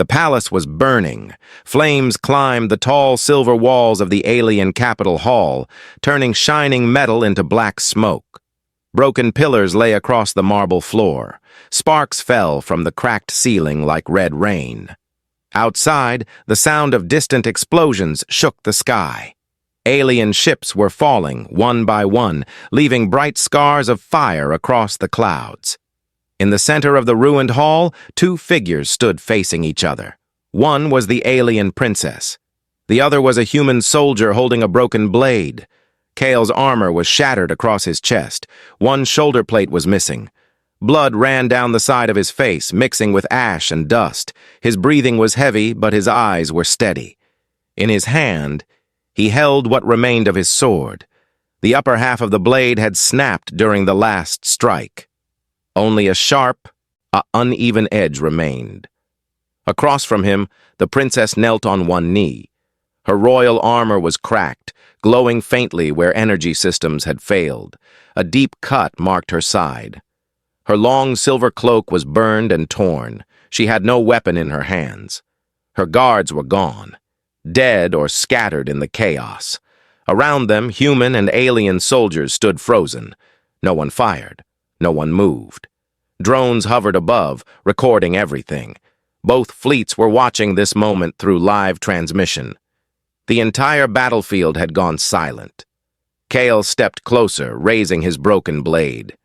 The palace was burning. Flames climbed the tall silver walls of the alien Capitol Hall, turning shining metal into black smoke. Broken pillars lay across the marble floor. Sparks fell from the cracked ceiling like red rain. Outside, the sound of distant explosions shook the sky. Alien ships were falling, one by one, leaving bright scars of fire across the clouds. In the center of the ruined hall, two figures stood facing each other. One was the alien princess. The other was a human soldier holding a broken blade. Kale's armor was shattered across his chest. One shoulder plate was missing. Blood ran down the side of his face, mixing with ash and dust. His breathing was heavy, but his eyes were steady. In his hand, he held what remained of his sword. The upper half of the blade had snapped during the last strike. Only a sharp, uneven edge remained. Across from him, the princess knelt on one knee. Her royal armor was cracked, glowing faintly where energy systems had failed. A deep cut marked her side. Her long silver cloak was burned and torn. She had no weapon in her hands. Her guards were gone, dead or scattered in the chaos. Around them, human and alien soldiers stood frozen. No one fired. No one moved. Drones hovered above, recording everything. Both fleets were watching this moment through live transmission. The entire battlefield had gone silent. Kale stepped closer, raising his broken blade.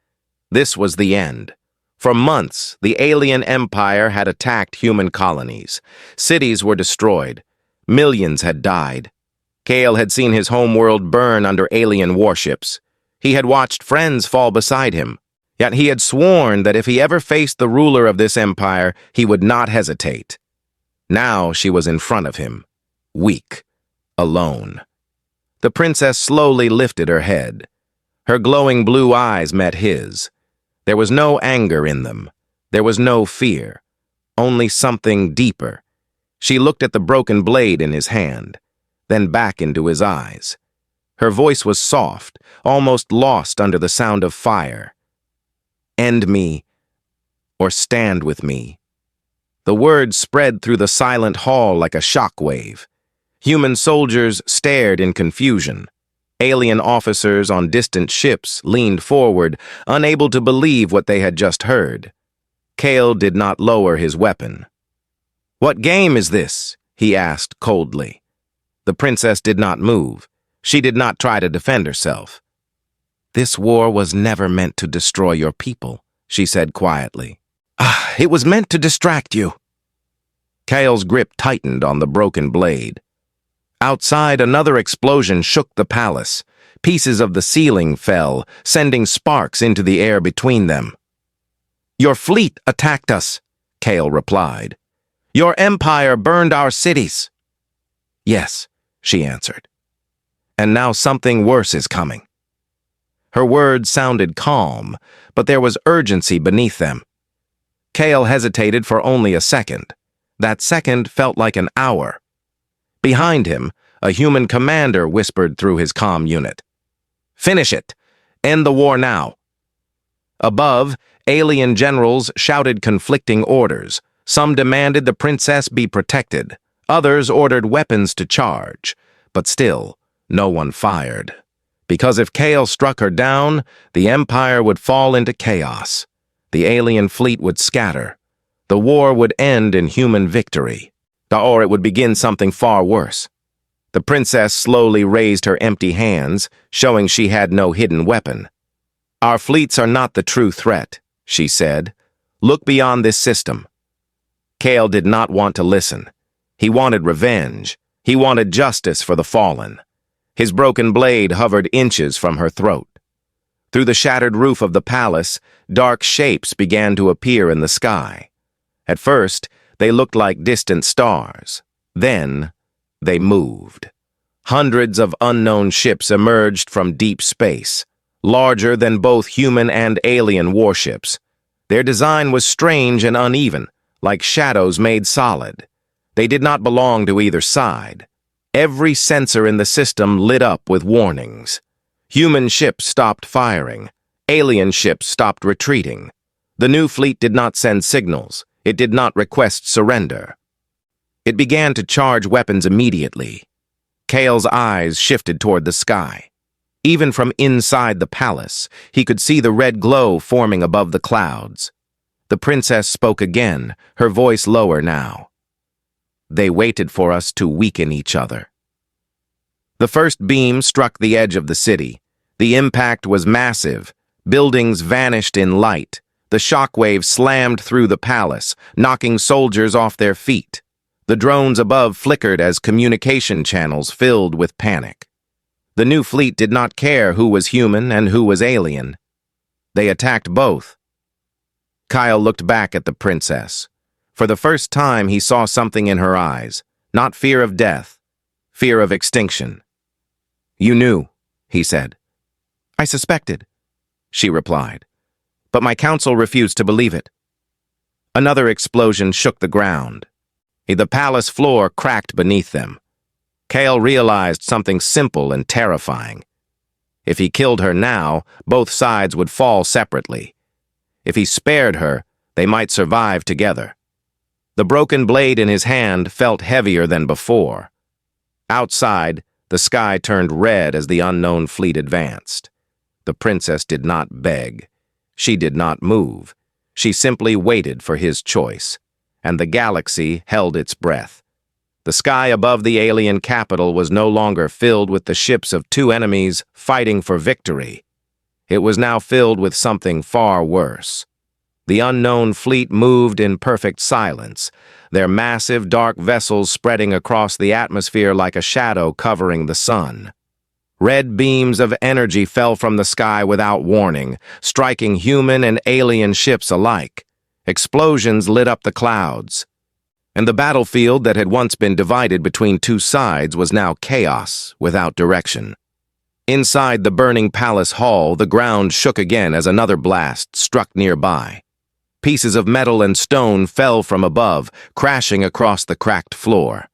This was the end. For months, the alien empire had attacked human colonies. Cities were destroyed. Millions had died. Kale had seen his homeworld burn under alien warships. He had watched friends fall beside him. Yet he had sworn that if he ever faced the ruler of this empire, he would not hesitate. Now she was in front of him, weak, alone. The princess slowly lifted her head. Her glowing blue eyes met his. There was no anger in them. There was no fear. Only something deeper. She looked at the broken blade in his hand, then back into his eyes. Her voice was soft, almost lost under the sound of fire. End me, or stand with me. The words spread through the silent hall like a shockwave. Human soldiers stared in confusion. Alien officers on distant ships leaned forward, unable to believe what they had just heard. Kale did not lower his weapon. "What game is this?" he asked coldly. The princess did not move. She did not try to defend herself. "This war was never meant to destroy your people," she said quietly. "It was meant to distract you." Kale's grip tightened on the broken blade. Outside, another explosion shook the palace. Pieces of the ceiling fell, sending sparks into the air between them. "Your fleet attacked us," Kale replied. "Your empire burned our cities." "Yes," she answered. "And now something worse is coming." Her words sounded calm, but there was urgency beneath them. Kale hesitated for only a second. That second felt like an hour. Behind him, a human commander whispered through his comm unit. "Finish it! End the war now!" Above, alien generals shouted conflicting orders. Some demanded the princess be protected. Others ordered weapons to charge. But still, no one fired. Because if Kale struck her down, the empire would fall into chaos. The alien fleet would scatter. The war would end in human victory. Or it would begin something far worse. The princess slowly raised her empty hands, showing she had no hidden weapon. "Our fleets are not the true threat," she said. "Look beyond this system." Kale did not want to listen. He wanted revenge. He wanted justice for the fallen. His broken blade hovered inches from her throat. Through the shattered roof of the palace, dark shapes began to appear in the sky. At first, they looked like distant stars. Then, they moved. Hundreds of unknown ships emerged from deep space, larger than both human and alien warships. Their design was strange and uneven, like shadows made solid. They did not belong to either side. Every sensor in the system lit up with warnings. Human ships stopped firing. Alien ships stopped retreating. The new fleet did not send signals. It did not request surrender. It began to charge weapons immediately. Kale's eyes shifted toward the sky. Even from inside the palace, he could see the red glow forming above the clouds. The princess spoke again, her voice lower now. They waited for us to weaken each other. The first beam struck the edge of the city. The impact was massive. Buildings vanished in light. The shockwave slammed through the palace, knocking soldiers off their feet. The drones above flickered as communication channels filled with panic. The new fleet did not care who was human and who was alien. They attacked both. Kyle looked back at the princess. For the first time, he saw something in her eyes. Not fear of death, fear of extinction. "You knew," he said. "I suspected," she replied. "But my council refused to believe it." Another explosion shook the ground. The palace floor cracked beneath them. Kale realized something simple and terrifying. If he killed her now, both sides would fall separately. If he spared her, they might survive together. The broken blade in his hand felt heavier than before. Outside, the sky turned red as the unknown fleet advanced. The princess did not beg. She did not move. She simply waited for his choice, and the galaxy held its breath. The sky above the alien capital was no longer filled with the ships of two enemies fighting for victory. It was now filled with something far worse. The unknown fleet moved in perfect silence, their massive dark vessels spreading across the atmosphere like a shadow covering the sun. Red beams of energy fell from the sky without warning, striking human and alien ships alike. Explosions lit up the clouds. And the battlefield that had once been divided between two sides was now chaos without direction. Inside the burning palace hall, the ground shook again as another blast struck nearby. Pieces of metal and stone fell from above, crashing across the cracked floor.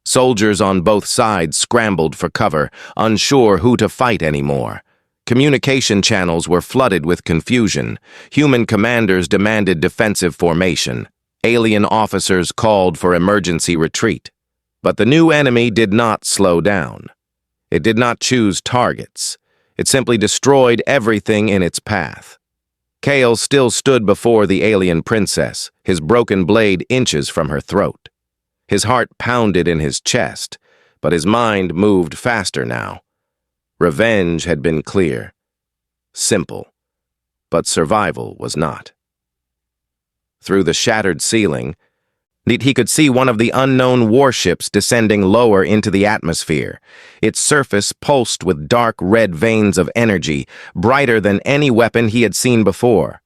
Soldiers on both sides scrambled for cover, unsure who to fight anymore. Communication channels were flooded with confusion. Human commanders demanded defensive formation. Alien officers called for emergency retreat. But the new enemy did not slow down. It did not choose targets. It simply destroyed everything in its path. Kale still stood before the alien princess, his broken blade inches from her throat. His heart pounded in his chest, but his mind moved faster now. Revenge had been clear, simple, but survival was not. Through the shattered ceiling, he could see one of the unknown warships descending lower into the atmosphere. Its surface pulsed with dark red veins of energy, brighter than any weapon he had seen before.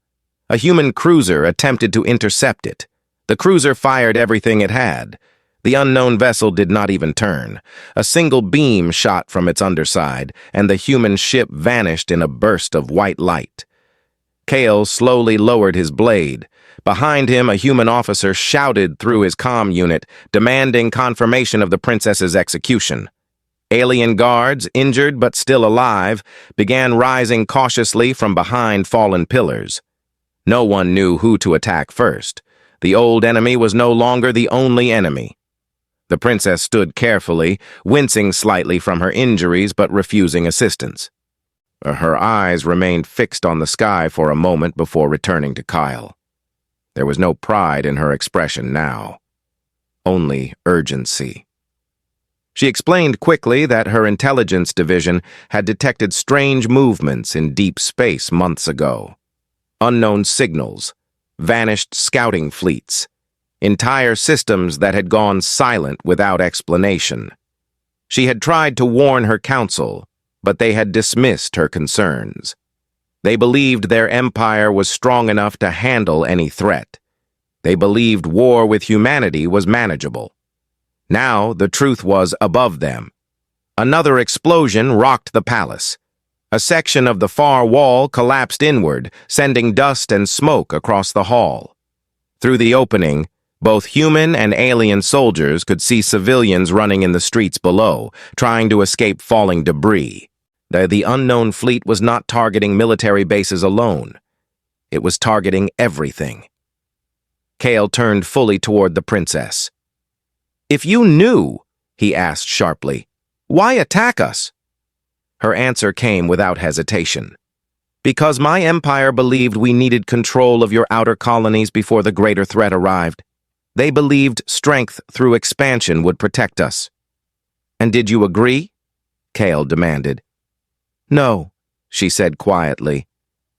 A human cruiser attempted to intercept it. The cruiser fired everything it had. The unknown vessel did not even turn. A single beam shot from its underside, and the human ship vanished in a burst of white light. Kale slowly lowered his blade. Behind him, a human officer shouted through his comm unit, demanding confirmation of the princess's execution. Alien guards, injured but still alive, began rising cautiously from behind fallen pillars. No one knew who to attack first. The old enemy was no longer the only enemy. The princess stood carefully, wincing slightly from her injuries but refusing assistance. Her eyes remained fixed on the sky for a moment before returning to Kyle. There was no pride in her expression now, only urgency. She explained quickly that her intelligence division had detected strange movements in deep space months ago. Unknown signals, vanished scouting fleets, entire systems that had gone silent without explanation. She had tried to warn her council, but they had dismissed her concerns. They believed their empire was strong enough to handle any threat. They believed war with humanity was manageable. Now the truth was above them. Another explosion rocked the palace. A section of the far wall collapsed inward, sending dust and smoke across the hall. Through the opening, both human and alien soldiers could see civilians running in the streets below, trying to escape falling debris. The unknown fleet was not targeting military bases alone. It was targeting everything. Kale turned fully toward the princess. "If you knew," he asked sharply, "why attack us?" Her answer came without hesitation. "Because my empire believed we needed control of your outer colonies before the greater threat arrived. They believed strength through expansion would protect us." "And did you agree?" Kale demanded. "No," she said quietly,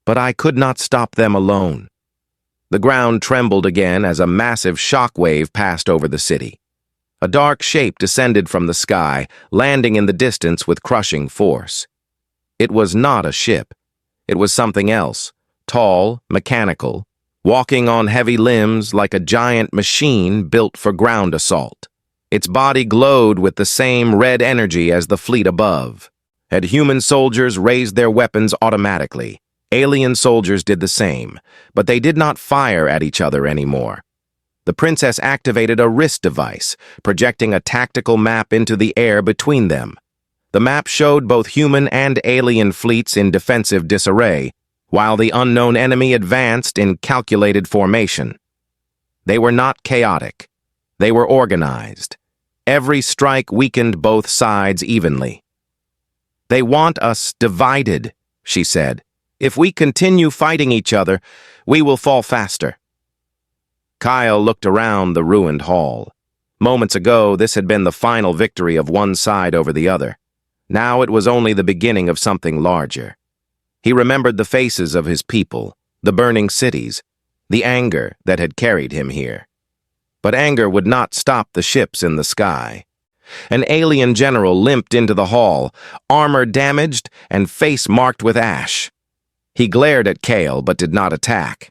"but I could not stop them alone." The ground trembled again as a massive shock wave passed over the city. A dark shape descended from the sky, landing in the distance with crushing force. It was not a ship. It was something else, tall, mechanical, walking on heavy limbs like a giant machine built for ground assault. Its body glowed with the same red energy as the fleet above. Had human soldiers raised their weapons automatically, alien soldiers did the same, but they did not fire at each other anymore. The princess activated a wrist device, projecting a tactical map into the air between them. The map showed both human and alien fleets in defensive disarray, while the unknown enemy advanced in calculated formation. They were not chaotic. They were organized. Every strike weakened both sides evenly. "They want us divided," she said. "If we continue fighting each other, we will fall faster." Kyle looked around the ruined hall. Moments ago, this had been the final victory of one side over the other. Now it was only the beginning of something larger. He remembered the faces of his people, the burning cities, the anger that had carried him here. But anger would not stop the ships in the sky. An alien general limped into the hall, armor damaged and face marked with ash. He glared at Kale but did not attack.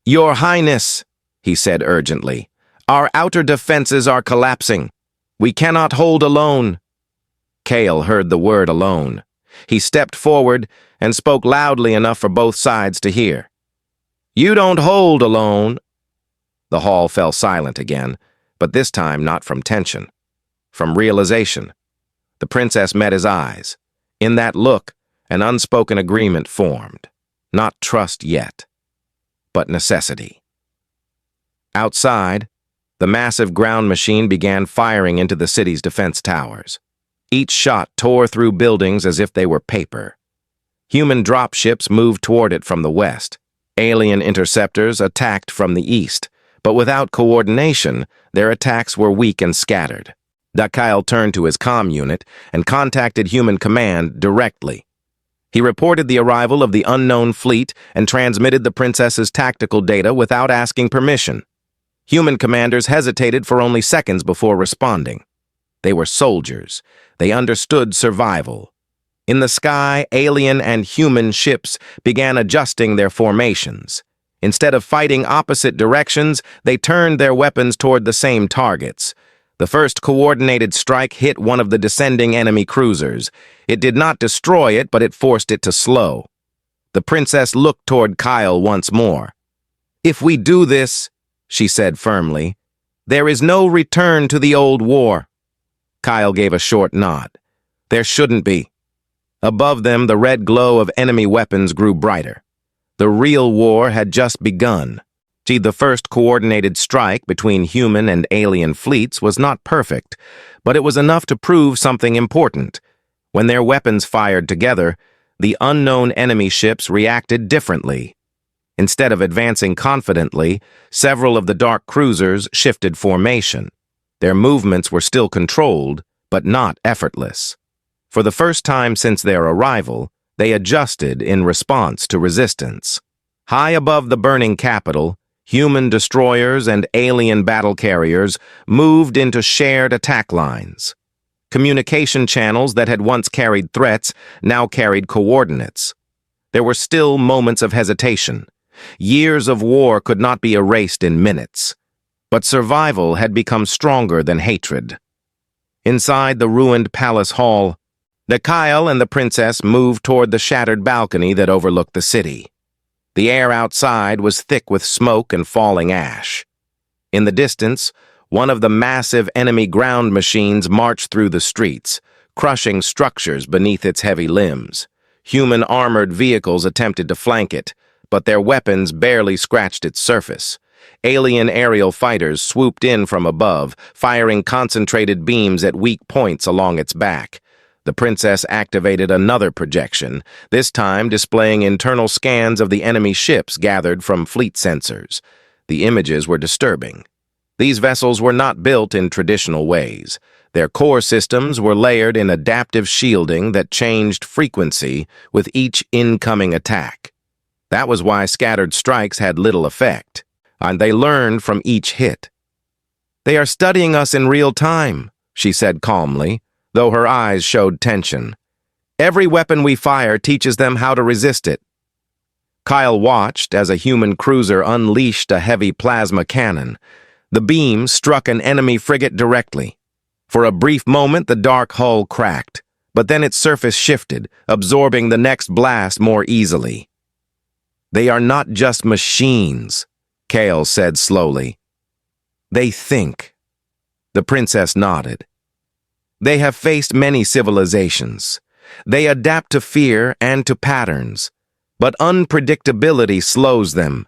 "Your Highness," he said urgently, "our outer defenses are collapsing. We cannot hold alone." Kale heard the word alone. He stepped forward and spoke loudly enough for both sides to hear. "You don't hold alone." The hall fell silent again, but this time not from tension, from realization. The princess met his eyes. In that look, an unspoken agreement formed. Not trust yet, but necessity. Outside, the massive ground machine began firing into the city's defense towers. Each shot tore through buildings as if they were paper. Human dropships moved toward it from the west. Alien interceptors attacked from the east, but without coordination, their attacks were weak and scattered. Dakyle turned to his comm unit and contacted Human Command directly. He reported the arrival of the unknown fleet and transmitted the princess's tactical data without asking permission. Human commanders hesitated for only seconds before responding. They were soldiers. They understood survival. In the sky, alien and human ships began adjusting their formations. Instead of fighting opposite directions, they turned their weapons toward the same targets. The first coordinated strike hit one of the descending enemy cruisers. It did not destroy it, but it forced it to slow. The princess looked toward Kyle once more. "If we do this," she said firmly, "there is no return to the old war." Kyle gave a short nod. There shouldn't be. Above them, the red glow of enemy weapons grew brighter. The real war had just begun. The first coordinated strike between human and alien fleets was not perfect, but it was enough to prove something important. When their weapons fired together, the unknown enemy ships reacted differently. Instead of advancing confidently, several of the dark cruisers shifted formation. Their movements were still controlled, but not effortless. For the first time since their arrival, they adjusted in response to resistance. High above the burning capital, human destroyers and alien battle carriers moved into shared attack lines. Communication channels that had once carried threats now carried coordinates. There were still moments of hesitation. Years of war could not be erased in minutes. But survival had become stronger than hatred. Inside the ruined palace hall, Dakyle and the princess moved toward the shattered balcony that overlooked the city. The air outside was thick with smoke and falling ash. In the distance, one of the massive enemy ground machines marched through the streets, crushing structures beneath its heavy limbs. Human armored vehicles attempted to flank it, but their weapons barely scratched its surface. Alien aerial fighters swooped in from above, firing concentrated beams at weak points along its back. The princess activated another projection, this time displaying internal scans of the enemy ships gathered from fleet sensors. The images were disturbing. These vessels were not built in traditional ways. Their core systems were layered in adaptive shielding that changed frequency with each incoming attack. That was why scattered strikes had little effect, and they learned from each hit. "They are studying us in real time," she said calmly, though her eyes showed tension. "Every weapon we fire teaches them how to resist it." Kyle watched as a human cruiser unleashed a heavy plasma cannon. The beam struck an enemy frigate directly. For a brief moment, the dark hull cracked, but then its surface shifted, absorbing the next blast more easily. "They are not just machines," Kale said slowly. "They think." The princess nodded. "They have faced many civilizations. They adapt to fear and to patterns, but unpredictability slows them."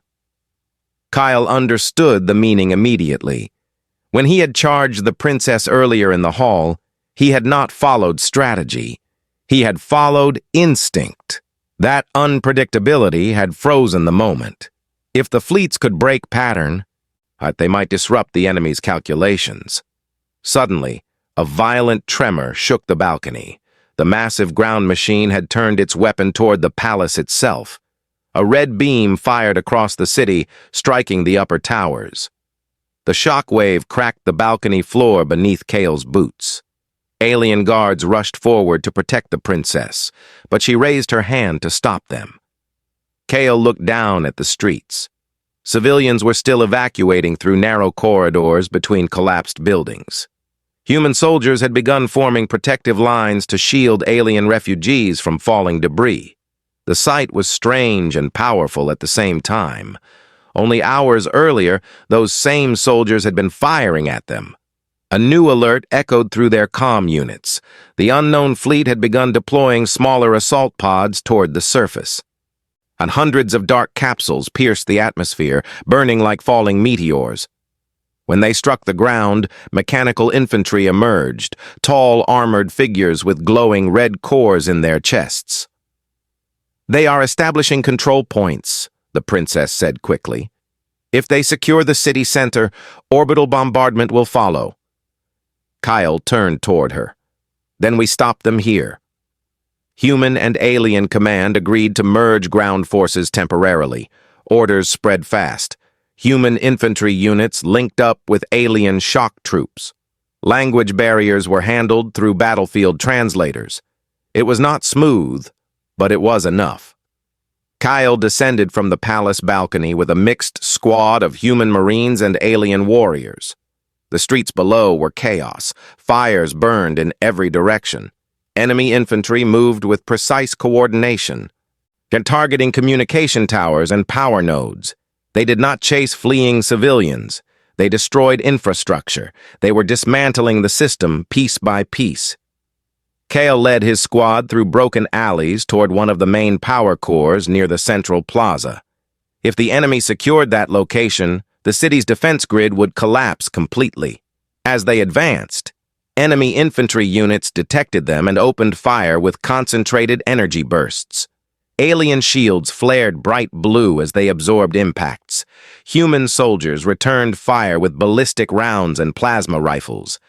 Kyle understood the meaning immediately. When he had charged the princess earlier in the hall, he had not followed strategy. He had followed instinct. That unpredictability had frozen the moment. If the fleets could break pattern, they might disrupt the enemy's calculations. Suddenly, a violent tremor shook the balcony. The massive ground machine had turned its weapon toward the palace itself. A red beam fired across the city, striking the upper towers. The shock wave cracked the balcony floor beneath Kale's boots. Alien guards rushed forward to protect the princess, but she raised her hand to stop them. Kale looked down at the streets. Civilians were still evacuating through narrow corridors between collapsed buildings. Human soldiers had begun forming protective lines to shield alien refugees from falling debris. The sight was strange and powerful at the same time. Only hours earlier, those same soldiers had been firing at them. A new alert echoed through their comm units. The unknown fleet had begun deploying smaller assault pods toward the surface. And hundreds of dark capsules pierced the atmosphere, burning like falling meteors. When they struck the ground, mechanical infantry emerged, tall armored figures with glowing red cores in their chests. "They are establishing control points," the princess said quickly. "If they secure the city center, orbital bombardment will follow." Kyle turned toward her. "Then we stop them here." Human and alien command agreed to merge ground forces temporarily. Orders spread fast. Human infantry units linked up with alien shock troops. Language barriers were handled through battlefield translators. It was not smooth, but it was enough. Kyle descended from the palace balcony with a mixed squad of human marines and alien warriors. The streets below were chaos. Fires burned in every direction. Enemy infantry moved with precise coordination, targeting communication towers and power nodes. They did not chase fleeing civilians. They destroyed infrastructure. They were dismantling the system piece by piece. Kale led his squad through broken alleys toward one of the main power cores near the central plaza. If the enemy secured that location, the city's defense grid would collapse completely. As they advanced, enemy infantry units detected them and opened fire with concentrated energy bursts. Alien shields flared bright blue as they absorbed impacts. Human soldiers returned fire with ballistic rounds and plasma rifles.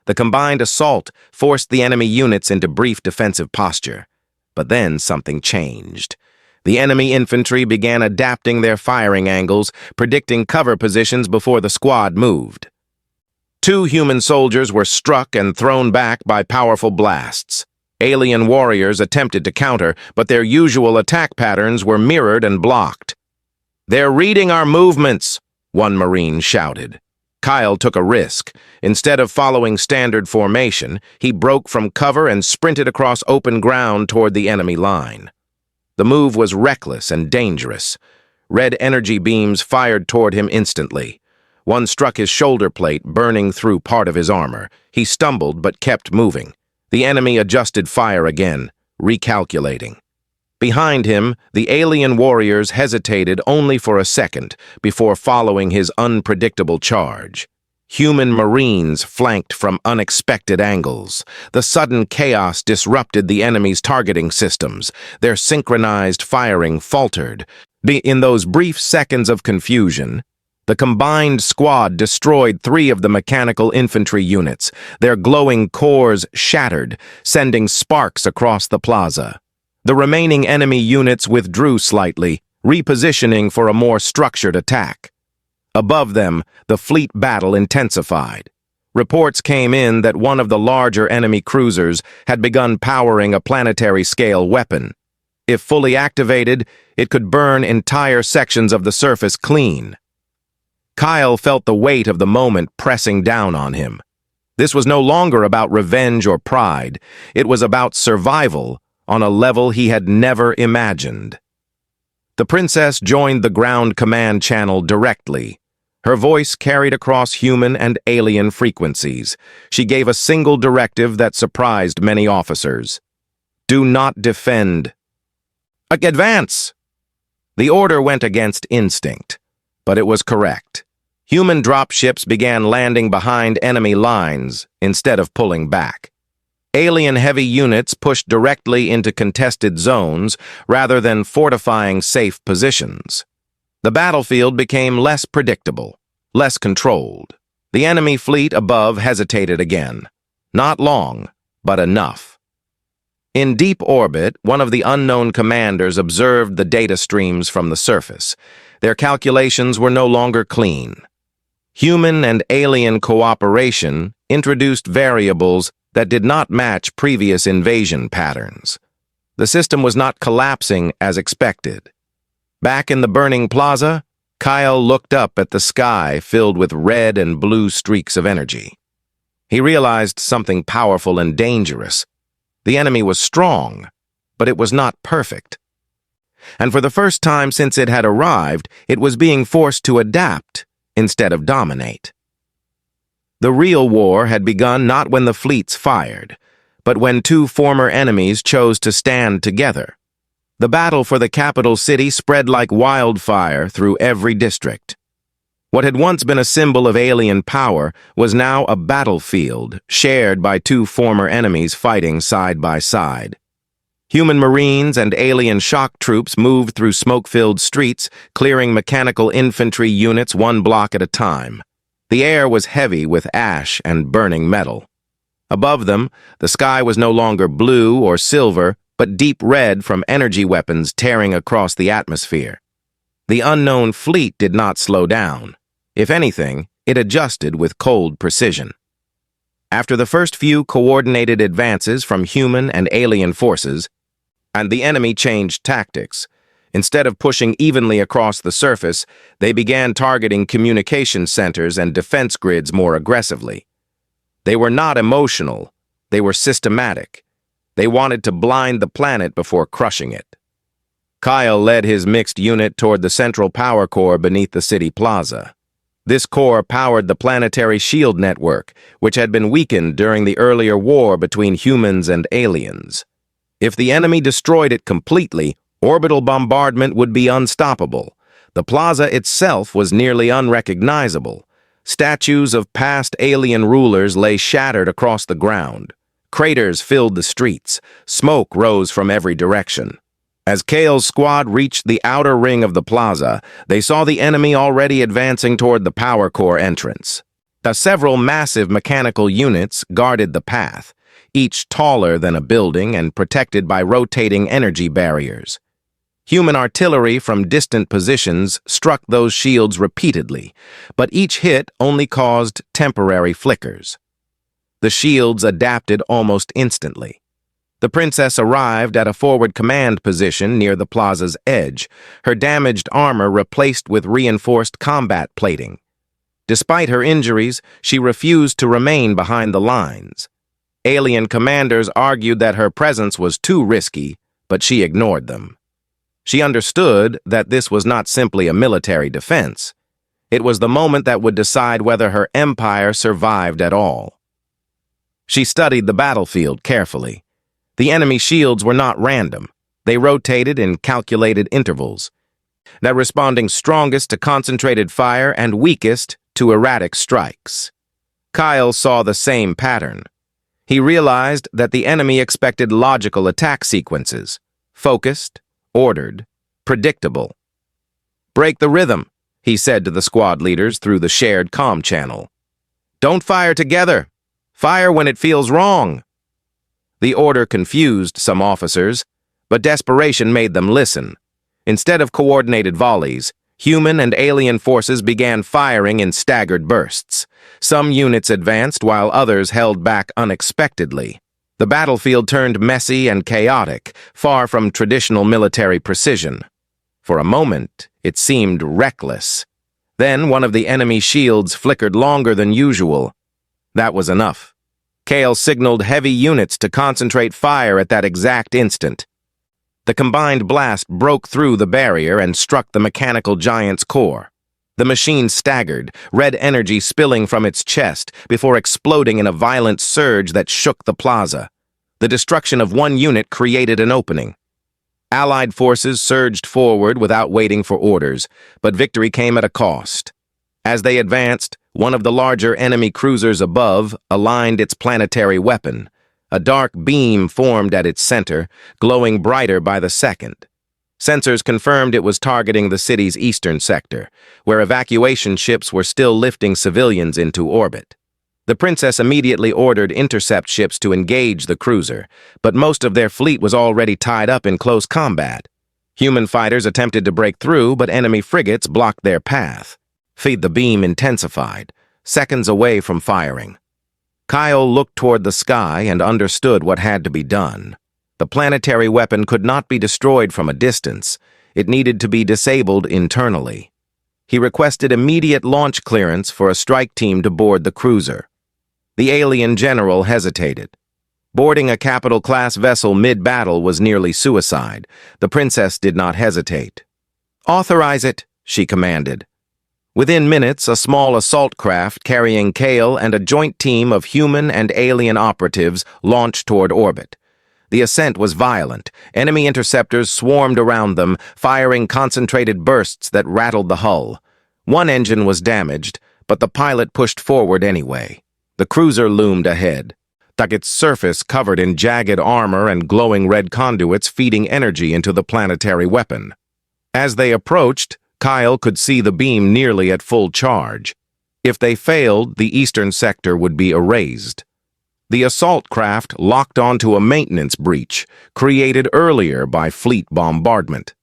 The combined assault forced the enemy units into brief defensive posture. But then something changed. The enemy infantry began adapting their firing angles, predicting cover positions before the squad moved. 2 human soldiers were struck and thrown back by powerful blasts. Alien warriors attempted to counter, but their usual attack patterns were mirrored and blocked. "They're reading our movements," one Marine shouted. Kyle took a risk. Instead of following standard formation, he broke from cover and sprinted across open ground toward the enemy line. The move was reckless and dangerous. Red energy beams fired toward him instantly. One struck his shoulder plate, burning through part of his armor. He stumbled but kept moving. The enemy adjusted fire again, recalculating. Behind him, the alien warriors hesitated only for a second before following his unpredictable charge. Human marines flanked from unexpected angles. The sudden chaos disrupted the enemy's targeting systems. Their synchronized firing faltered. In those brief seconds of confusion, the combined squad destroyed 3 of the mechanical infantry units. Their glowing cores shattered, sending sparks across the plaza. The remaining enemy units withdrew slightly, repositioning for a more structured attack. Above them, the fleet battle intensified. Reports came in that one of the larger enemy cruisers had begun powering a planetary-scale weapon. If fully activated, it could burn entire sections of the surface clean. Kyle felt the weight of the moment pressing down on him. This was no longer about revenge or pride. It was about survival on a level he had never imagined. The princess joined the ground command channel directly. Her voice carried across human and alien frequencies. She gave a single directive that surprised many officers. Do not defend. Advance! The order went against instinct, but it was correct. Human dropships began landing behind enemy lines instead of pulling back. Alien heavy units pushed directly into contested zones rather than fortifying safe positions. The battlefield became less predictable, less controlled. The enemy fleet above hesitated again. Not long, but enough. In deep orbit, one of the unknown commanders observed the data streams from the surface. Their calculations were no longer clean. Human and alien cooperation introduced variables that did not match previous invasion patterns. The system was not collapsing as expected. Back in the burning plaza, Kyle looked up at the sky filled with red and blue streaks of energy. He realized something powerful and dangerous. The enemy was strong, but it was not perfect. And for the first time since it had arrived, it was being forced to adapt instead of dominate. The real war had begun not when the fleets fired, but when 2 former enemies chose to stand together. The battle for the capital city spread like wildfire through every district. What had once been a symbol of alien power was now a battlefield shared by 2 former enemies fighting side by side. Human marines and alien shock troops moved through smoke-filled streets, clearing mechanical infantry units 1 block at a time. The air was heavy with ash and burning metal. Above them, the sky was no longer blue or silver, but deep red from energy weapons tearing across the atmosphere. The unknown fleet did not slow down. If anything, it adjusted with cold precision. After the first few coordinated advances from human and alien forces, and the enemy changed tactics. Instead of pushing evenly across the surface, they began targeting communication centers and defense grids more aggressively. They were not emotional, they were systematic. They wanted to blind the planet before crushing it. Kyle led his mixed unit toward the central power core beneath the city plaza. This core powered the planetary shield network, which had been weakened during the earlier war between humans and aliens. If the enemy destroyed it completely, orbital bombardment would be unstoppable. The plaza itself was nearly unrecognizable. Statues of past alien rulers lay shattered across the ground. Craters filled the streets. Smoke rose from every direction. As Kale's squad reached the outer ring of the plaza, they saw the enemy already advancing toward the power core entrance. Several massive mechanical units guarded the path, each taller than a building and protected by rotating energy barriers. Human artillery from distant positions struck those shields repeatedly, but each hit only caused temporary flickers. The shields adapted almost instantly. The princess arrived at a forward command position near the plaza's edge, her damaged armor replaced with reinforced combat plating. Despite her injuries, she refused to remain behind the lines. Alien commanders argued that her presence was too risky, but she ignored them. She understood that this was not simply a military defense. It was the moment that would decide whether her empire survived at all. She studied the battlefield carefully. The enemy shields were not random. They rotated in calculated intervals, now responding strongest to concentrated fire and weakest to erratic strikes. Kyle saw the same pattern. He realized that the enemy expected logical attack sequences, focused, ordered, predictable. "Break the rhythm," he said to the squad leaders through the shared comm channel. "Don't fire together. Fire when it feels wrong." The order confused some officers, but desperation made them listen. Instead of coordinated volleys, human and alien forces began firing in staggered bursts. Some units advanced while others held back unexpectedly. The battlefield turned messy and chaotic, far from traditional military precision. For a moment, it seemed reckless. Then one of the enemy shields flickered longer than usual. That was enough. Kale signaled heavy units to concentrate fire at that exact instant. The combined blast broke through the barrier and struck the mechanical giant's core. The machine staggered, red energy spilling from its chest before exploding in a violent surge that shook the plaza. The destruction of one unit created an opening. Allied forces surged forward without waiting for orders, but victory came at a cost. As they advanced, one of the larger enemy cruisers above aligned its planetary weapon. A dark beam formed at its center, glowing brighter by the second. Sensors confirmed it was targeting the city's eastern sector, where evacuation ships were still lifting civilians into orbit. The princess immediately ordered intercept ships to engage the cruiser, but most of their fleet was already tied up in close combat. Human fighters attempted to break through, but enemy frigates blocked their path. The beam intensified, seconds away from firing. Kyle looked toward the sky and understood what had to be done. The planetary weapon could not be destroyed from a distance. It needed to be disabled internally. He requested immediate launch clearance for a strike team to board the cruiser. The alien general hesitated. Boarding a capital-class vessel mid-battle was nearly suicide. The princess did not hesitate. "Authorize it," she commanded. Within minutes, a small assault craft carrying Kale and a joint team of human and alien operatives launched toward orbit. The ascent was violent. Enemy interceptors swarmed around them, firing concentrated bursts that rattled the hull. One engine was damaged, but the pilot pushed forward anyway. The cruiser loomed ahead, its surface covered in jagged armor and glowing red conduits feeding energy into the planetary weapon. As they approached, Kyle could see the beam nearly at full charge. If they failed, the eastern sector would be erased. The assault craft locked onto a maintenance breach, created earlier by fleet bombardment.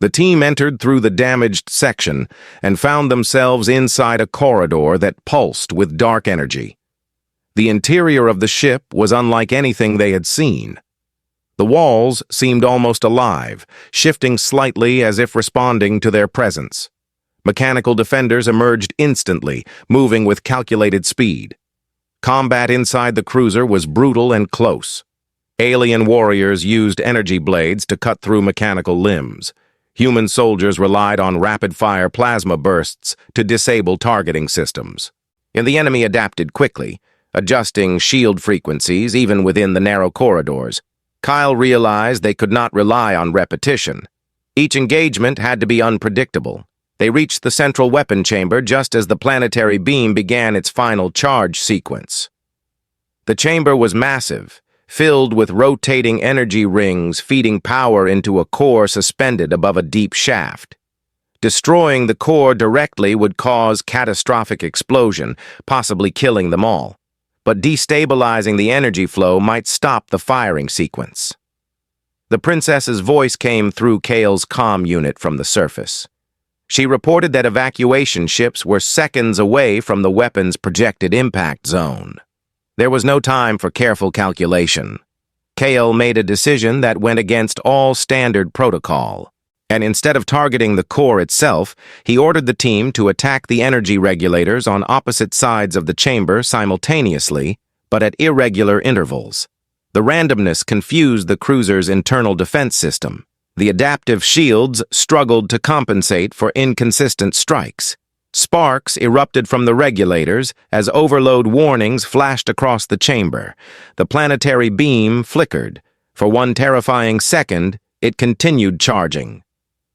The team entered through the damaged section and found themselves inside a corridor that pulsed with dark energy. The interior of the ship was unlike anything they had seen. The walls seemed almost alive, shifting slightly as if responding to their presence. Mechanical defenders emerged instantly, moving with calculated speed. Combat inside the cruiser was brutal and close. Alien warriors used energy blades to cut through mechanical limbs. Human soldiers relied on rapid-fire plasma bursts to disable targeting systems. And the enemy adapted quickly, adjusting shield frequencies even within the narrow corridors. Kyle realized they could not rely on repetition. Each engagement had to be unpredictable. They reached the central weapon chamber just as the planetary beam began its final charge sequence. The chamber was massive, filled with rotating energy rings feeding power into a core suspended above a deep shaft. Destroying the core directly would cause catastrophic explosion, possibly killing them all. But destabilizing the energy flow might stop the firing sequence. The princess's voice came through Kale's comm unit from the surface. She reported that evacuation ships were seconds away from the weapon's projected impact zone. There was no time for careful calculation. Kale made a decision that went against all standard protocol, and instead of targeting the core itself, he ordered the team to attack the energy regulators on opposite sides of the chamber simultaneously, but at irregular intervals. The randomness confused the cruiser's internal defense system. The adaptive shields struggled to compensate for inconsistent strikes. Sparks erupted from the regulators as overload warnings flashed across the chamber. The planetary beam flickered, For one terrifying second, it continued charging.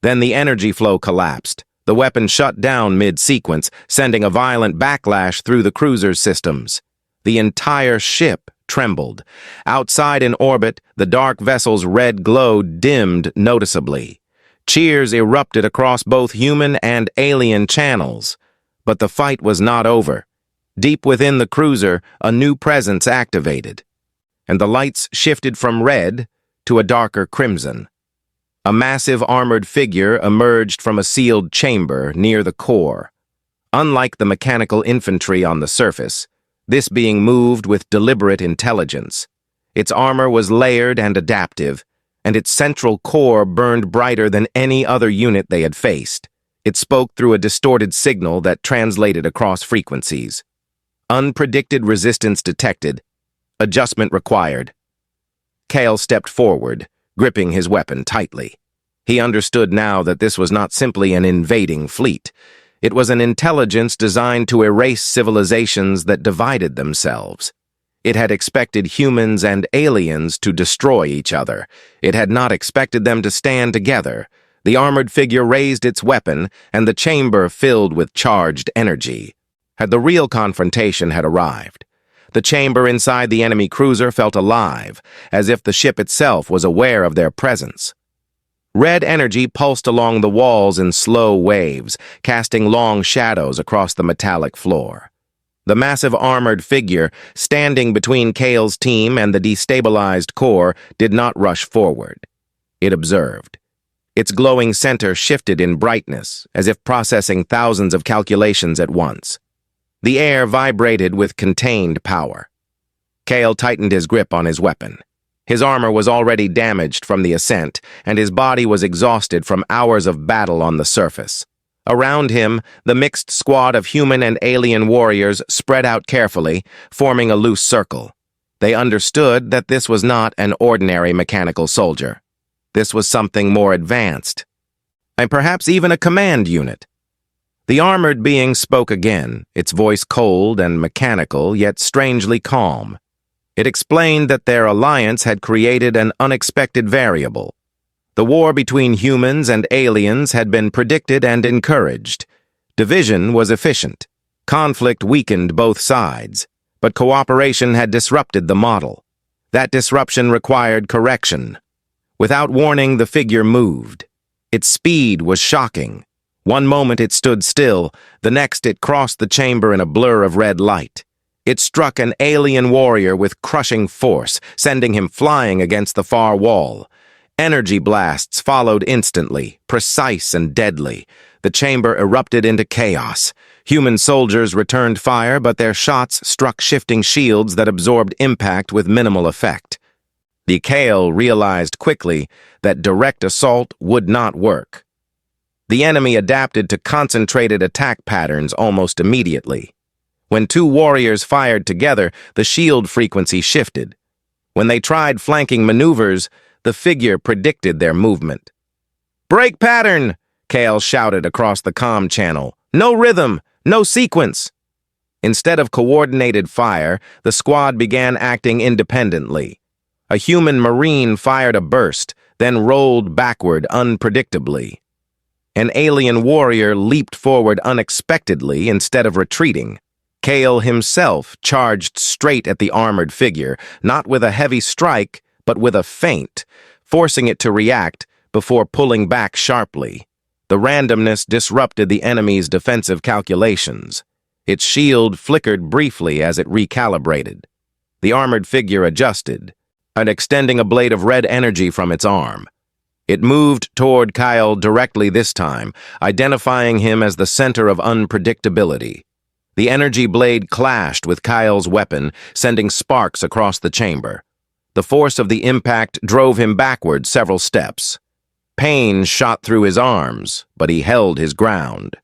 Then the energy flow collapsed. The weapon shut down mid-sequence, sending a violent backlash through the cruiser's systems. The entire ship trembled. Outside in orbit, the dark vessel's red glow dimmed noticeably. Cheers erupted across both human and alien channels. But the fight was not over. Deep within the cruiser, a new presence activated, and the lights shifted from red to a darker crimson. A massive armored figure emerged from a sealed chamber near the core. Unlike the mechanical infantry on the surface, this being moved with deliberate intelligence. Its armor was layered and adaptive, and its central core burned brighter than any other unit they had faced. It spoke through a distorted signal that translated across frequencies. Unpredicted resistance detected. Adjustment required. Kale stepped forward, gripping his weapon tightly. He understood now that this was not simply an invading fleet. It was an intelligence designed to erase civilizations that divided themselves. It had expected humans and aliens to destroy each other. It had not expected them to stand together. The armored figure raised its weapon, and the chamber filled with charged energy. The real confrontation had arrived. The chamber inside the enemy cruiser felt alive, as if the ship itself was aware of their presence. Red energy pulsed along the walls in slow waves, casting long shadows across the metallic floor. The massive armored figure, standing between Kale's team and the destabilized core, did not rush forward. It observed. Its glowing center shifted in brightness, as if processing thousands of calculations at once. The air vibrated with contained power. Kale tightened his grip on his weapon. His armor was already damaged from the ascent, and his body was exhausted from hours of battle on the surface. Around him, the mixed squad of human and alien warriors spread out carefully, forming a loose circle. They understood that this was not an ordinary mechanical soldier. This was something more advanced, and perhaps even a command unit. The armored being spoke again, its voice cold and mechanical, yet strangely calm. It explained that their alliance had created an unexpected variable. The war between humans and aliens had been predicted and encouraged. Division was efficient. Conflict weakened both sides, but cooperation had disrupted the model. That disruption required correction. Without warning, the figure moved. Its speed was shocking. One moment it stood still, the next it crossed the chamber in a blur of red light. It struck an alien warrior with crushing force, sending him flying against the far wall. Energy blasts followed instantly, precise and deadly. The chamber erupted into chaos. Human soldiers returned fire, but their shots struck shifting shields that absorbed impact with minimal effect. The Kale realized quickly that direct assault would not work. The enemy adapted to concentrated attack patterns almost immediately. When two warriors fired together, the shield frequency shifted. When they tried flanking maneuvers, the figure predicted their movement. "Break pattern!" Kale shouted across the comm channel. "No rhythm! No sequence!" Instead of coordinated fire, the squad began acting independently. A human marine fired a burst, then rolled backward unpredictably. An alien warrior leaped forward unexpectedly instead of retreating. Kale himself charged straight at the armored figure, not with a heavy strike, but with a feint, forcing it to react before pulling back sharply. The randomness disrupted the enemy's defensive calculations. Its shield flickered briefly as it recalibrated. The armored figure adjusted, and extending a blade of red energy from its arm. It moved toward Kyle directly this time, identifying him as the center of unpredictability. The energy blade clashed with Kyle's weapon, sending sparks across the chamber. The force of the impact drove him backward several steps. Pain shot through his arms, but he held his ground.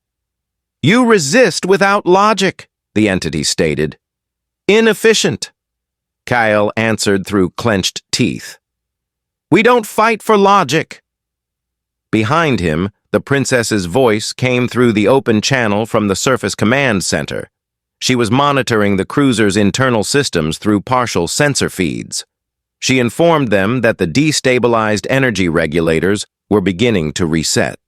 "You resist without logic," the entity stated. "Inefficient," Kyle answered through clenched teeth. "We don't fight for logic." Behind him, the princess's voice came through the open channel from the surface command center. She was monitoring the cruiser's internal systems through partial sensor feeds. She informed them that the destabilized energy regulators were beginning to reset.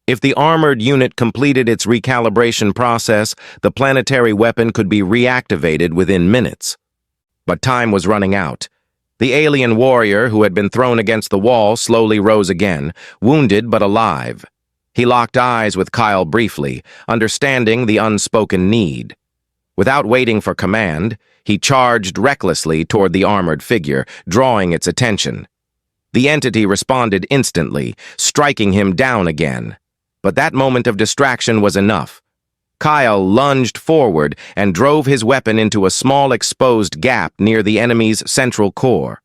If the armored unit completed its recalibration process, the planetary weapon could be reactivated within minutes. But time was running out. The alien warrior who had been thrown against the wall slowly rose again, wounded but alive. He locked eyes with Kyle briefly, understanding the unspoken need. Without waiting for command, he charged recklessly toward the armored figure, drawing its attention. The entity responded instantly, striking him down again. But that moment of distraction was enough. Kyle lunged forward and drove his weapon into a small exposed gap near the enemy's central core.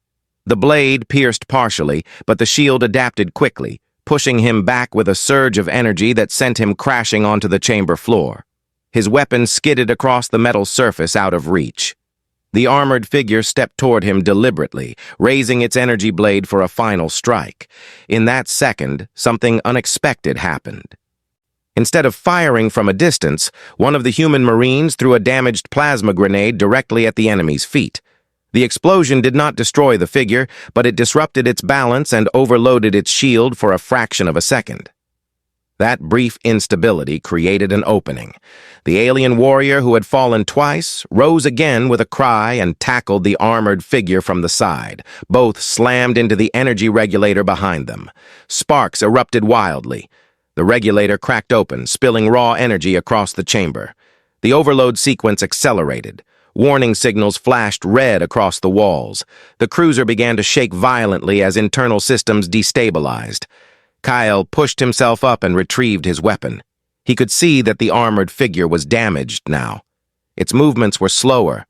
The blade pierced partially, but the shield adapted quickly, pushing him back with a surge of energy that sent him crashing onto the chamber floor. His weapon skidded across the metal surface out of reach. The armored figure stepped toward him deliberately, raising its energy blade for a final strike. In that second, something unexpected happened. Instead of firing from a distance, one of the human marines threw a damaged plasma grenade directly at the enemy's feet. The explosion did not destroy the figure, but it disrupted its balance and overloaded its shield for a fraction of a second. That brief instability created an opening. The alien warrior who had fallen twice rose again with a cry and tackled the armored figure from the side. Both slammed into the energy regulator behind them. Sparks erupted wildly. The regulator cracked open, spilling raw energy across the chamber. The overload sequence accelerated. Warning signals flashed red across the walls. The cruiser began to shake violently as internal systems destabilized. Kyle pushed himself up and retrieved his weapon. He could see that the armored figure was damaged now. Its movements were slower,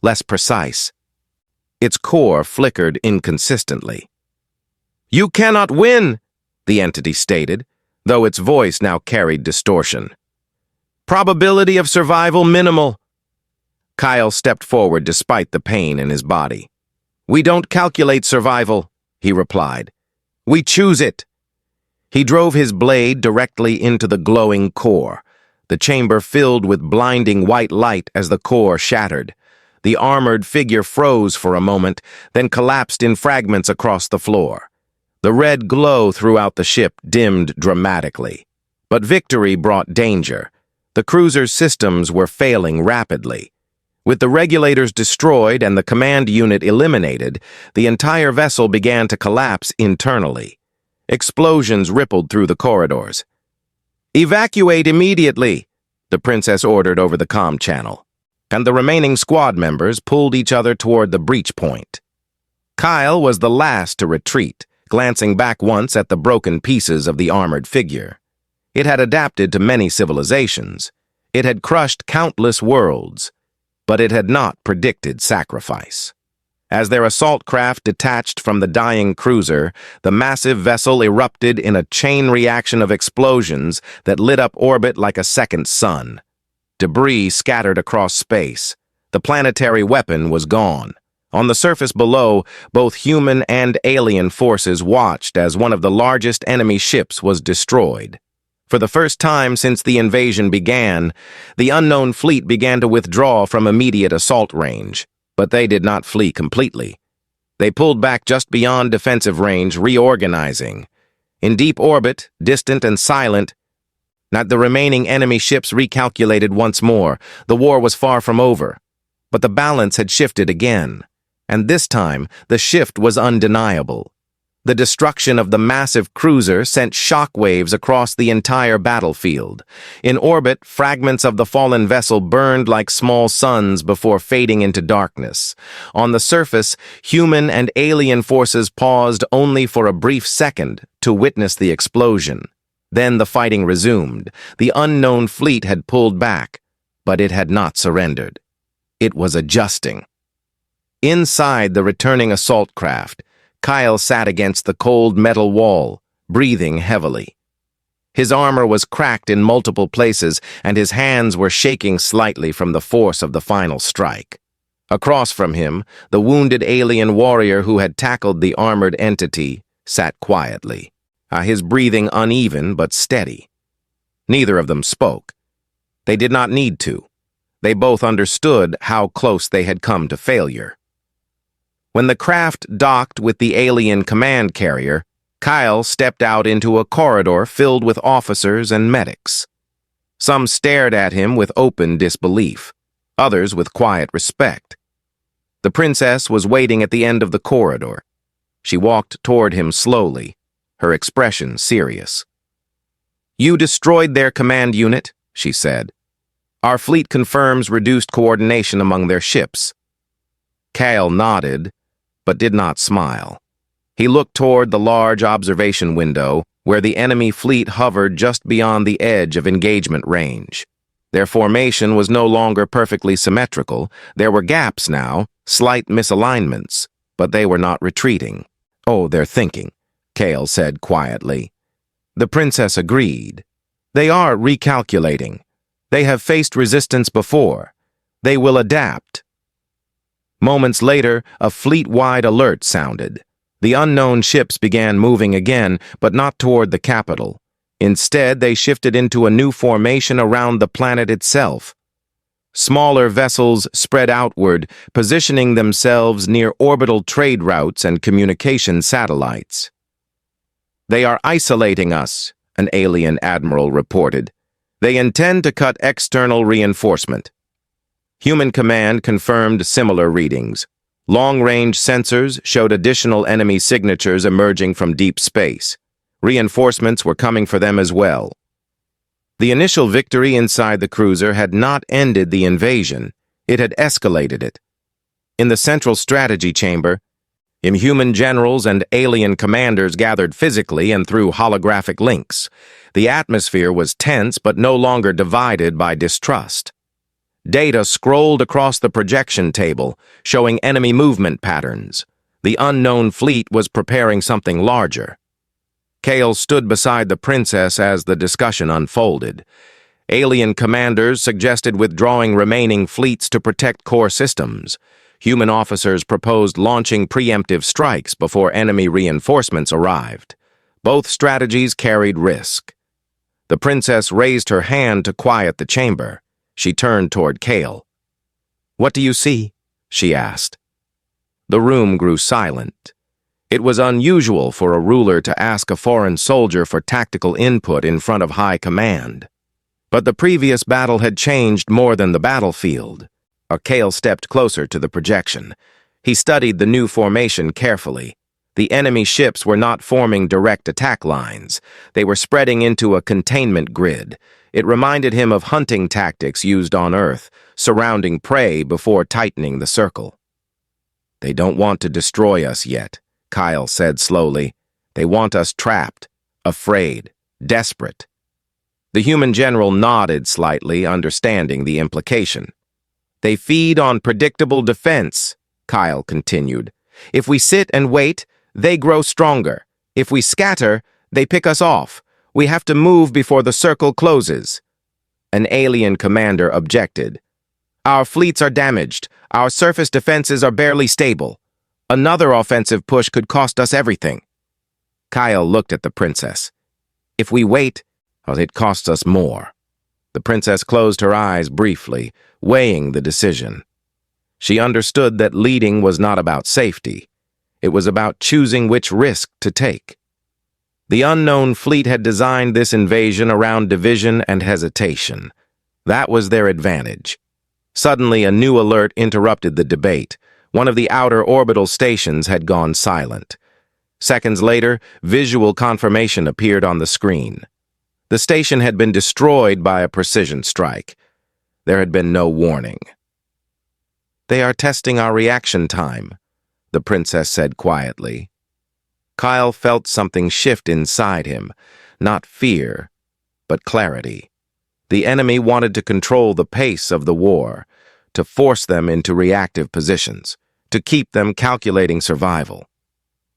less precise. Its core flickered inconsistently. "You cannot win," the entity stated, though its voice now carried distortion. "Probability of survival minimal." Kyle stepped forward despite the pain in his body. "We don't calculate survival," he replied. "We choose it." He drove his blade directly into the glowing core. The chamber filled with blinding white light as the core shattered. The armored figure froze for a moment, then collapsed in fragments across the floor. The red glow throughout the ship dimmed dramatically. But victory brought danger. The cruiser's systems were failing rapidly. With the regulators destroyed and the command unit eliminated, the entire vessel began to collapse internally. Explosions rippled through the corridors. "Evacuate immediately," the princess ordered over the comm channel, and the remaining squad members pulled each other toward the breach point. Kyle was the last to retreat, glancing back once at the broken pieces of the armored figure. It had adapted to many civilizations. It had crushed countless worlds, but it had not predicted sacrifice. As their assault craft detached from the dying cruiser, the massive vessel erupted in a chain reaction of explosions that lit up orbit like a second sun. Debris scattered across space. The planetary weapon was gone. On the surface below, both human and alien forces watched as one of the largest enemy ships was destroyed. For the first time since the invasion began, the unknown fleet began to withdraw from immediate assault range. But they did not flee completely. They pulled back just beyond defensive range, reorganizing. In deep orbit, distant and silent, not the remaining enemy ships recalculated once more. The war was far from over. But the balance had shifted again. And this time, the shift was undeniable. The destruction of the massive cruiser sent shockwaves across the entire battlefield. In orbit, fragments of the fallen vessel burned like small suns before fading into darkness. On the surface, human and alien forces paused only for a brief second to witness the explosion. Then the fighting resumed. The unknown fleet had pulled back, but it had not surrendered. It was adjusting. Inside the returning assault craft, Kyle sat against the cold metal wall, breathing heavily. His armor was cracked in multiple places, and his hands were shaking slightly from the force of the final strike. Across from him, the wounded alien warrior who had tackled the armored entity sat quietly, his breathing uneven but steady. Neither of them spoke. They did not need to. They both understood how close they had come to failure. When the craft docked with the alien command carrier, Kyle stepped out into a corridor filled with officers and medics. Some stared at him with open disbelief, others with quiet respect. The princess was waiting at the end of the corridor. She walked toward him slowly, her expression serious. "You destroyed their command unit," she said. "Our fleet confirms reduced coordination among their ships." Kyle nodded, but did not smile. He looked toward the large observation window, where the enemy fleet hovered just beyond the edge of engagement range. Their formation was no longer perfectly symmetrical. There were gaps now, slight misalignments, but they were not retreating. "Oh, they're thinking," Kale said quietly. The princess agreed. "They are recalculating. They have faced resistance before. They will adapt." Moments later, a fleet-wide alert sounded. The unknown ships began moving again, but not toward the capital. Instead, they shifted into a new formation around the planet itself. Smaller vessels spread outward, positioning themselves near orbital trade routes and communication satellites. "They are isolating us," an alien admiral reported. "They intend to cut external reinforcement." Human command confirmed similar readings. Long-range sensors showed additional enemy signatures emerging from deep space. Reinforcements were coming for them as well. The initial victory inside the cruiser had not ended the invasion. It had escalated it. In the central strategy chamber, inhuman generals and alien commanders gathered physically and through holographic links. The atmosphere was tense but no longer divided by distrust. Data scrolled across the projection table, showing enemy movement patterns. The unknown fleet was preparing something larger. Kale stood beside the princess as the discussion unfolded. Alien commanders suggested withdrawing remaining fleets to protect core systems. Human officers proposed launching preemptive strikes before enemy reinforcements arrived. Both strategies carried risk. The princess raised her hand to quiet the chamber. She turned toward Kale. "What do you see?" she asked. The room grew silent. It was unusual for a ruler to ask a foreign soldier for tactical input in front of high command. But the previous battle had changed more than the battlefield. Kale stepped closer to the projection. He studied the new formation carefully. The enemy ships were not forming direct attack lines. They were spreading into a containment grid. It reminded him of hunting tactics used on Earth, surrounding prey before tightening the circle. "They don't want to destroy us yet," Kyle said slowly. "They want us trapped, afraid, desperate." The human general nodded slightly, understanding the implication. "They feed on predictable defense," Kyle continued. "If we sit and wait, they grow stronger. If we scatter, they pick us off. We have to move before the circle closes." An alien commander objected. "Our fleets are damaged. Our surface defenses are barely stable. Another offensive push could cost us everything." Kyle looked at the princess. "If we wait, it costs us more." The princess closed her eyes briefly, weighing the decision. She understood that leading was not about safety. It was about choosing which risk to take. The unknown fleet had designed this invasion around division and hesitation. That was their advantage. Suddenly, a new alert interrupted the debate. One of the outer orbital stations had gone silent. Seconds later, visual confirmation appeared on the screen. The station had been destroyed by a precision strike. There had been no warning. "They are testing our reaction time," the princess said quietly. Kyle felt something shift inside him, not fear, but clarity. The enemy wanted to control the pace of the war, to force them into reactive positions, to keep them calculating survival.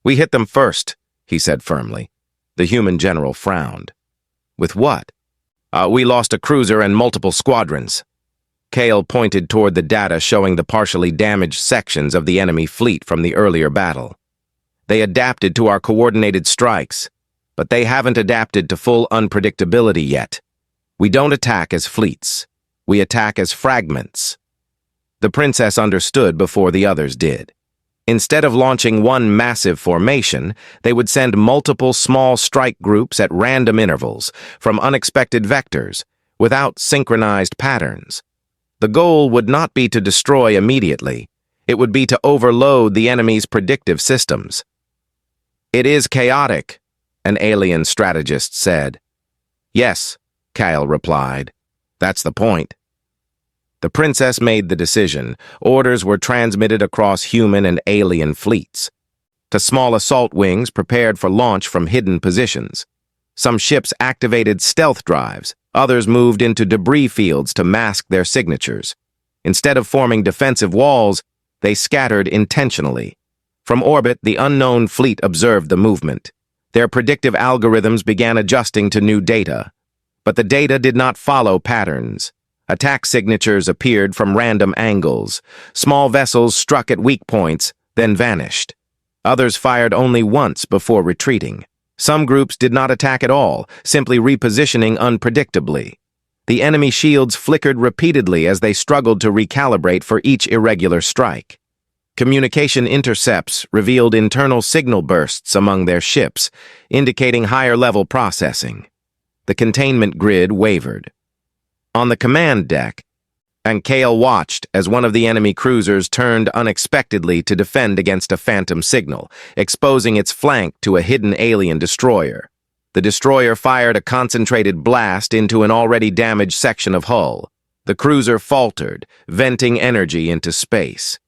"We hit them first," he said firmly. The human general frowned. "With what?" We lost a cruiser and multiple squadrons." Kale pointed toward the data showing the partially damaged sections of the enemy fleet from the earlier battle. "They adapted to our coordinated strikes, but they haven't adapted to full unpredictability yet. We don't attack as fleets. We attack as fragments." The princess understood before the others did. Instead of launching one massive formation, they would send multiple small strike groups at random intervals from unexpected vectors, without synchronized patterns. The goal would not be to destroy immediately. It would be to overload the enemy's predictive systems. "It is chaotic," an alien strategist said. "Yes," Kyle replied. "That's the point." The princess made the decision. Orders were transmitted across human and alien fleets to small assault wings prepared for launch from hidden positions. Some ships activated stealth drives. Others moved into debris fields to mask their signatures. Instead of forming defensive walls, they scattered intentionally. From orbit, the unknown fleet observed the movement. Their predictive algorithms began adjusting to new data. But the data did not follow patterns. Attack signatures appeared from random angles. Small vessels struck at weak points, then vanished. Others fired only once before retreating. Some groups did not attack at all, simply repositioning unpredictably. The enemy shields flickered repeatedly as they struggled to recalibrate for each irregular strike. Communication intercepts revealed internal signal bursts among their ships, indicating higher-level processing. The containment grid wavered. On the command deck, Kale watched as one of the enemy cruisers turned unexpectedly to defend against a phantom signal, exposing its flank to a hidden alien destroyer. The destroyer fired a concentrated blast into an already damaged section of hull. The cruiser faltered, venting energy into space.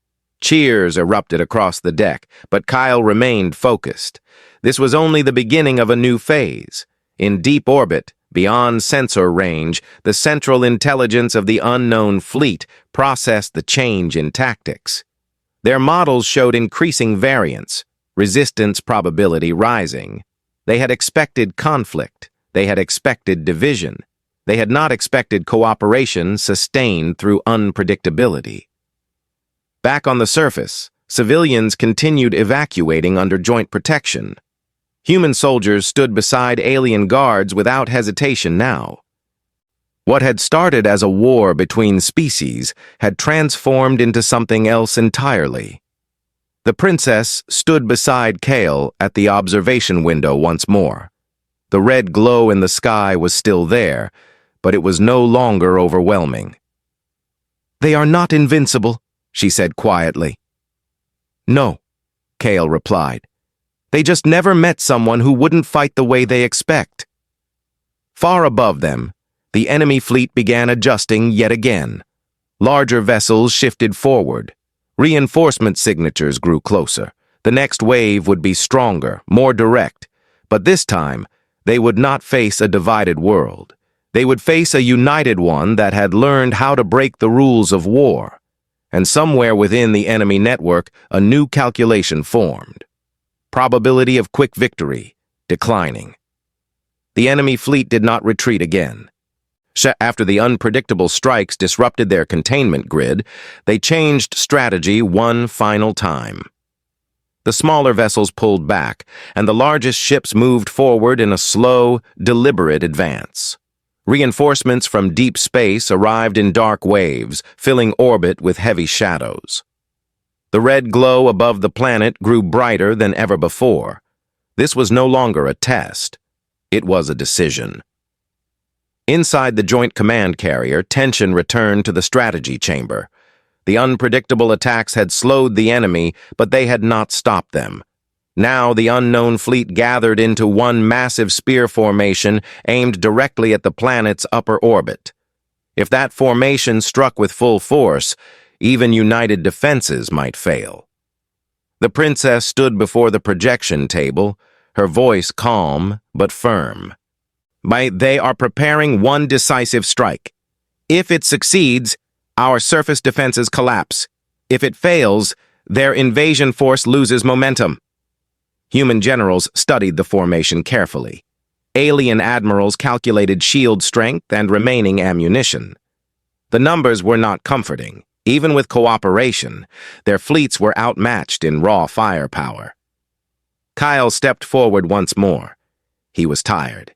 Cheers erupted across the deck, but Kyle remained focused. This was only the beginning of a new phase. In deep orbit, beyond sensor range, the central intelligence of the unknown fleet processed the change in tactics. Their models showed increasing variance, resistance probability rising. They had expected conflict. They had expected division. They had not expected cooperation sustained through unpredictability. Back on the surface, civilians continued evacuating under joint protection. Human soldiers stood beside alien guards without hesitation now. What had started as a war between species had transformed into something else entirely. The princess stood beside Kale at the observation window once more. The red glow in the sky was still there, but it was no longer overwhelming. "They are not invincible," she said quietly. "No," Kale replied. "They just never met someone who wouldn't fight the way they expect." Far above them, the enemy fleet began adjusting yet again. Larger vessels shifted forward. Reinforcement signatures grew closer. The next wave would be stronger, more direct. But this time, they would not face a divided world. They would face a united one that had learned how to break the rules of war. And somewhere within the enemy network, a new calculation formed. Probability of quick victory, declining. The enemy fleet did not retreat again. After the unpredictable strikes disrupted their containment grid, they changed strategy one final time. The smaller vessels pulled back, and the largest ships moved forward in a slow, deliberate advance. Reinforcements from deep space arrived in dark waves, filling orbit with heavy shadows. The red glow above the planet grew brighter than ever before. This was no longer a test. It was a decision. Inside the Joint Command Carrier, tension returned to the strategy chamber. The unpredictable attacks had slowed the enemy, but they had not stopped them. Now the unknown fleet gathered into one massive spear formation aimed directly at the planet's upper orbit. If that formation struck with full force, even united defenses might fail. The princess stood before the projection table, her voice calm but firm. They are preparing one decisive strike. If it succeeds, our surface defenses collapse. If it fails, their invasion force loses momentum. Human generals studied the formation carefully. Alien admirals calculated shield strength and remaining ammunition. The numbers were not comforting. Even with cooperation, their fleets were outmatched in raw firepower. Kyle stepped forward once more. He was tired.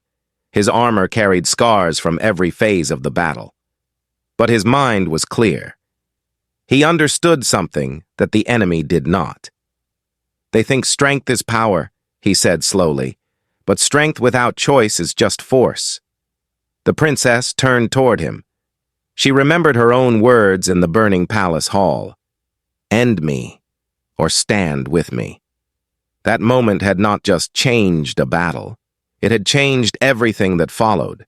His armor carried scars from every phase of the battle. But his mind was clear. He understood something that the enemy did not. They think strength is power, he said slowly, but strength without choice is just force. The princess turned toward him. She remembered her own words in the burning palace hall. End me, or stand with me. That moment had not just changed a battle. It had changed everything that followed.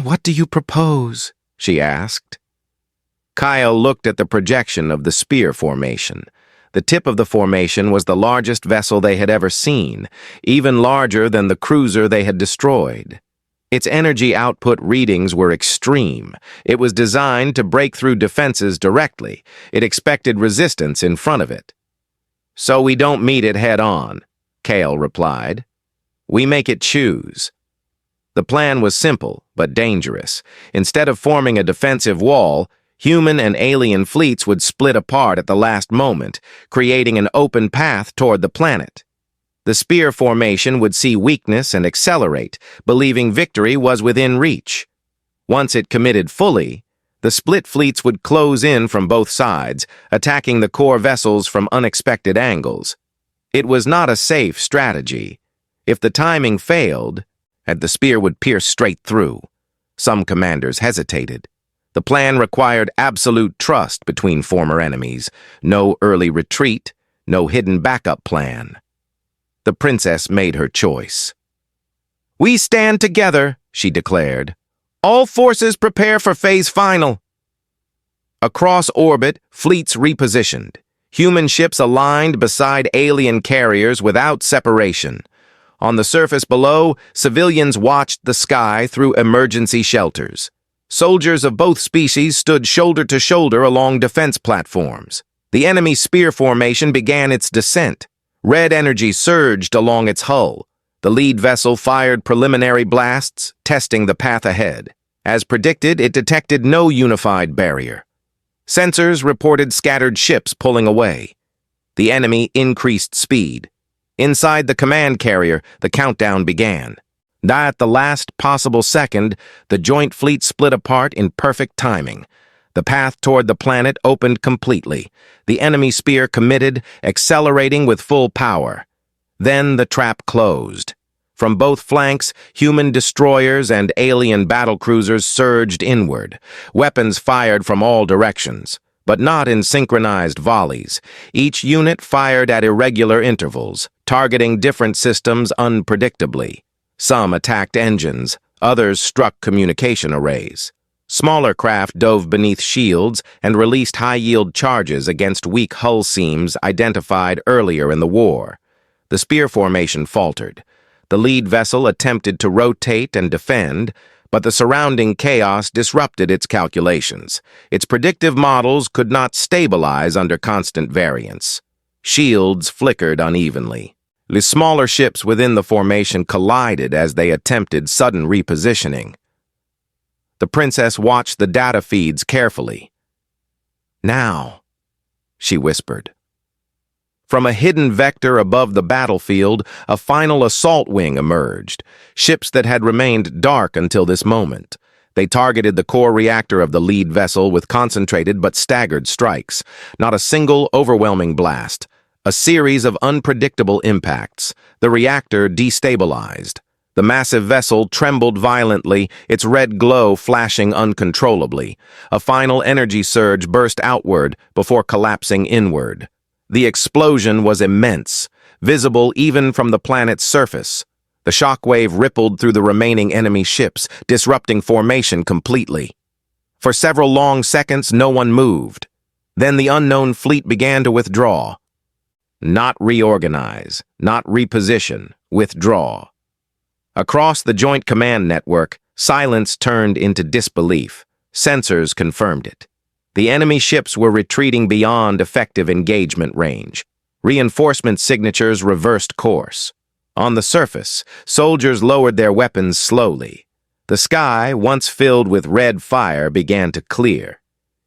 What do you propose? She asked. Kyle looked at the projection of the spear formation. The tip of the formation was the largest vessel they had ever seen, even larger than the cruiser they had destroyed. Its energy output readings were extreme. It was designed to break through defenses directly. It expected resistance in front of it. So we don't meet it head-on, Kale replied. We make it choose. The plan was simple, but dangerous. Instead of forming a defensive wall, human and alien fleets would split apart at the last moment, creating an open path toward the planet. The spear formation would see weakness and accelerate, believing victory was within reach. Once it committed fully, the split fleets would close in from both sides, attacking the core vessels from unexpected angles. It was not a safe strategy. If the timing failed, the spear would pierce straight through. Some commanders hesitated. The plan required absolute trust between former enemies. No early retreat, no hidden backup plan. The princess made her choice. We stand together, she declared. All forces prepare for phase final. Across orbit, fleets repositioned. Human ships aligned beside alien carriers without separation. On the surface below, civilians watched the sky through emergency shelters. Soldiers of both species stood shoulder to shoulder along defense platforms. The enemy spear formation began its descent. Red energy surged along its hull. The lead vessel fired preliminary blasts, testing the path ahead. As predicted, it detected no unified barrier. Sensors reported scattered ships pulling away. The enemy increased speed. Inside the command carrier, the countdown began. At the last possible second, the joint fleet split apart in perfect timing. The path toward the planet opened completely. The enemy spear committed, accelerating with full power. Then the trap closed. From both flanks, human destroyers and alien battlecruisers surged inward. Weapons fired from all directions, but not in synchronized volleys. Each unit fired at irregular intervals, targeting different systems unpredictably. Some attacked engines, others struck communication arrays. Smaller craft dove beneath shields and released high-yield charges against weak hull seams identified earlier in the war. The spear formation faltered. The lead vessel attempted to rotate and defend, but the surrounding chaos disrupted its calculations. Its predictive models could not stabilize under constant variance. Shields flickered unevenly. The smaller ships within the formation collided as they attempted sudden repositioning. The princess watched the data feeds carefully. Now, she whispered. From a hidden vector above the battlefield, a final assault wing emerged, ships that had remained dark until this moment. They targeted the core reactor of the lead vessel with concentrated but staggered strikes. Not a single overwhelming blast. A series of unpredictable impacts. The reactor destabilized. The massive vessel trembled violently, its red glow flashing uncontrollably. A final energy surge burst outward before collapsing inward. The explosion was immense, visible even from the planet's surface. The shockwave rippled through the remaining enemy ships, disrupting formation completely. For several long seconds, no one moved. Then the unknown fleet began to withdraw. Not reorganize, not reposition, withdraw. Across the Joint Command Network, silence turned into disbelief. Sensors confirmed it. The enemy ships were retreating beyond effective engagement range. Reinforcement signatures reversed course. On the surface, soldiers lowered their weapons slowly. The sky, once filled with red fire, began to clear.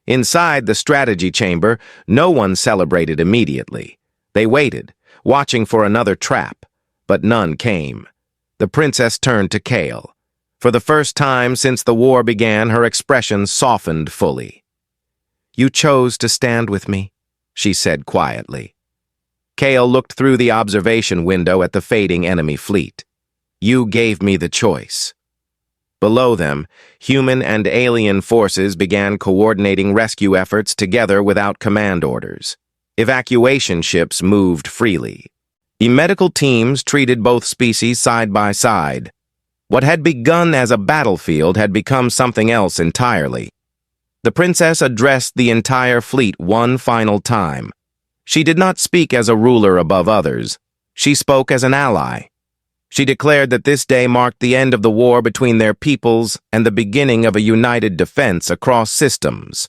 Inside the strategy chamber, no one celebrated immediately. They waited, watching for another trap, but none came. The princess turned to Kale. For the first time since the war began, her expression softened fully. You chose to stand with me, she said quietly. Kale looked through the observation window at the fading enemy fleet. You gave me the choice. Below them, human and alien forces began coordinating rescue efforts together without command orders. Evacuation ships moved freely. The medical teams treated both species side by side. What had begun as a battlefield had become something else entirely. The princess addressed the entire fleet one final time. She did not speak as a ruler above others. She spoke as an ally. She declared that this day marked the end of the war between their peoples and the beginning of a united defense across systems.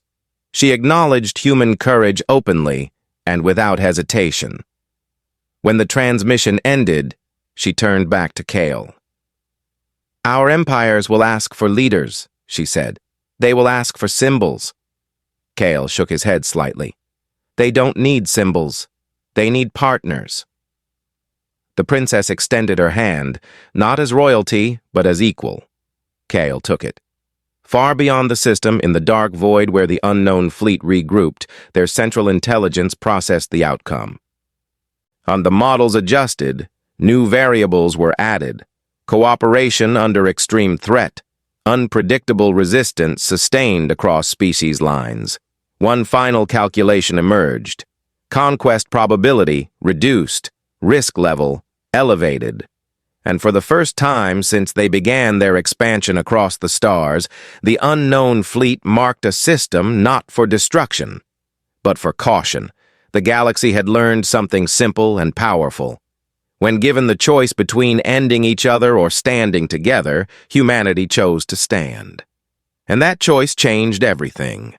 She acknowledged human courage openly and without hesitation. When the transmission ended, she turned back to Kale. Our empires will ask for leaders, she said. They will ask for symbols. Kale shook his head slightly. They don't need symbols. They need partners. The princess extended her hand, not as royalty, but as equal. Kale took it. Far beyond the system, in the dark void where the unknown fleet regrouped, their central intelligence processed the outcome. On the models adjusted, new variables were added. Cooperation under extreme threat. Unpredictable resistance sustained across species lines. One final calculation emerged. Conquest probability reduced. Risk level elevated. And for the first time since they began their expansion across the stars, the unknown fleet marked a system not for destruction, but for caution. The galaxy had learned something simple and powerful. When given the choice between ending each other or standing together, humanity chose to stand. And that choice changed everything.